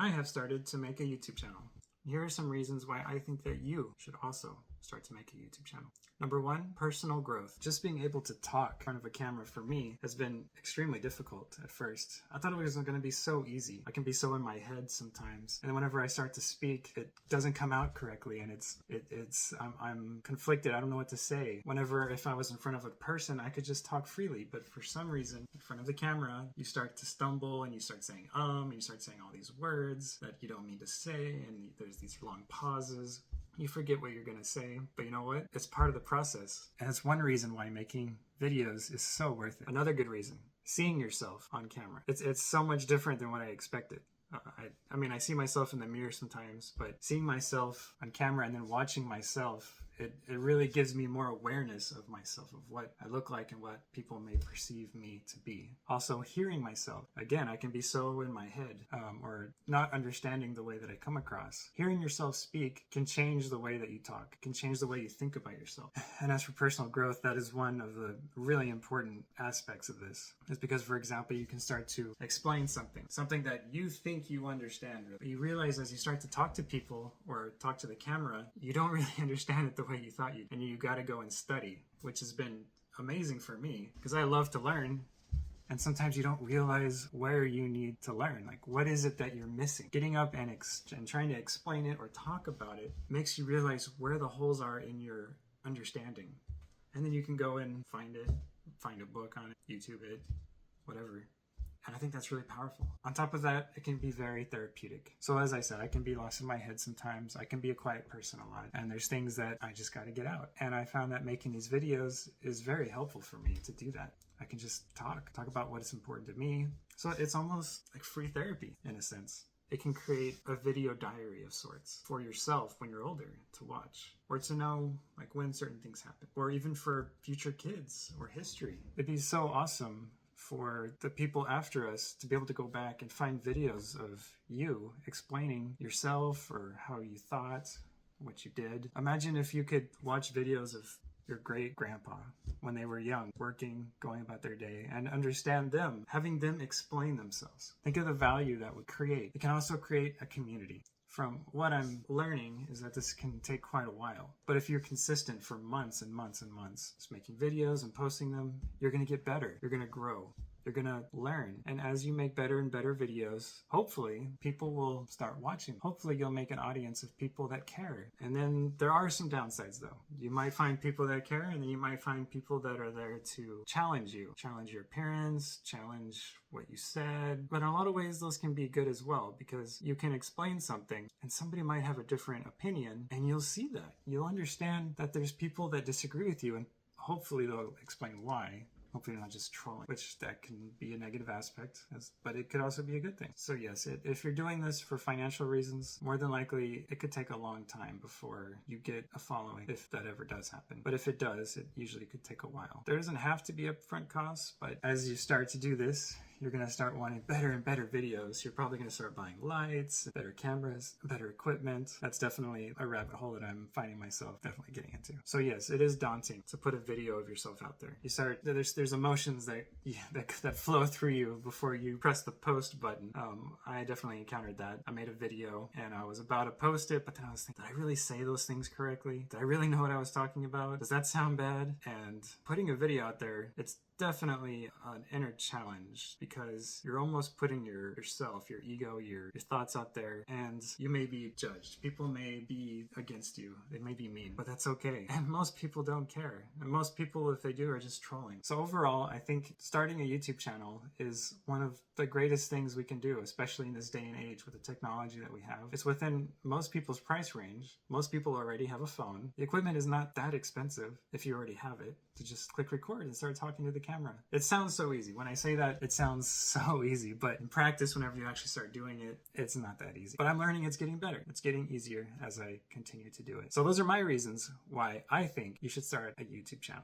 I have started to make a YouTube channel. Here are some reasons why I think that you should also start to make a YouTube channel. Number one, personal growth. Just being able to talk in front of a camera for me has been extremely difficult at first. I thought it wasn't going to be so easy. I can be so in my head sometimes. And whenever I start to speak, it doesn't come out correctly and I'm conflicted. I don't know what to say. Whenever, if I was in front of a person, I could just talk freely. But for some reason, in front of the camera, you start to stumble and you start saying and you start saying all these words that you don't mean to say, and there's these long pauses. You forget what you're going to say, but you know what? It's part of the process. And it's one reason why making videos is so worth it. Another good reason, seeing yourself on camera. It's so much different than what I expected. I mean, I see myself in the mirror sometimes, but seeing myself on camera and then watching myself, it really gives me more awareness of myself, of what I look like and what people may perceive me to be. Also, hearing myself. Again, I can be so in my head or not understanding the way that I come across. Hearing yourself speak can change the way that you talk, can change the way you think about yourself. And as for personal growth, that is one of the really important aspects of this. Is because, for example, you can start to explain something that you think you understand. But you realize as you start to talk to people or talk to the camera, you don't really understand it the way you thought you, and you got to go and study, which has been amazing for me because I love to learn. And sometimes you don't realize where you need to learn. Like, what is it that you're missing? Getting up and trying to explain it or talk about it makes you realize where the holes are in your understanding. And then you can go and find a book on it, YouTube it, whatever. And I think that's really powerful. On top of that, it can be very therapeutic. So as I said, I can be lost in my head sometimes. I can be a quiet person a lot. And there's things that I just got to get out. And I found that making these videos is very helpful for me to do that. I can just talk about what is important to me. So it's almost like free therapy in a sense. It can create a video diary of sorts for yourself when you're older to watch, or to know like when certain things happen, or even for future kids or history. It'd be so awesome for the people after us to be able to go back and find videos of you explaining yourself or how you thought, what you did. Imagine if you could watch videos of your great-grandpa when they were young, working, going about their day, and understand them, having them explain themselves. Think of the value that would create. It can also create a community. From what I'm learning is that this can take quite a while. But if you're consistent for months and months and months, just making videos and posting them, you're going to get better. You're going to grow. You're going to learn. And as you make better and better videos, hopefully people will start watching. Hopefully you'll make an audience of people that care. And then there are some downsides though. You might find people that care, and then you might find people that are there to challenge you. Challenge your appearance, challenge what you said. But in a lot of ways those can be good as well, because you can explain something and somebody might have a different opinion, and you'll see that. You'll understand that there's people that disagree with you, and hopefully they'll explain why. Hopefully not just trolling, which that can be a negative aspect, but it could also be a good thing. So yes, if you're doing this for financial reasons, more than likely it could take a long time before you get a following, if that ever does happen. But if it does, it usually could take a while. There doesn't have to be upfront costs, but as you start to do this, you're going to start wanting better and better videos. You're probably going to start buying lights, better cameras, better equipment. That's definitely a rabbit hole that I'm finding myself definitely getting into. So yes, it is daunting to put a video of yourself out there. You start, there's emotions that flow through you before you press the post button. I definitely encountered that. I made a video and I was about to post it, but then I was thinking, did I really say those things correctly? Did I really know what I was talking about? Does that sound bad? And putting a video out there, it's definitely an inner challenge, because you're almost putting yourself, your ego, your thoughts out there, and you may be judged. People may be against you. They may be mean, but that's okay. And most people don't care. And most people, if they do, are just trolling. So overall, I think starting a YouTube channel is one of the greatest things we can do, especially in this day and age with the technology that we have. It's within most people's price range. Most people already have a phone. The equipment is not that expensive if you already have it, to just click record and start talking to the camera. It sounds so easy. When I say that, it sounds so easy, but in practice, whenever you actually start doing it, it's not that easy. But I'm learning it's getting better. It's getting easier as I continue to do it. So those are my reasons why I think you should start a YouTube channel.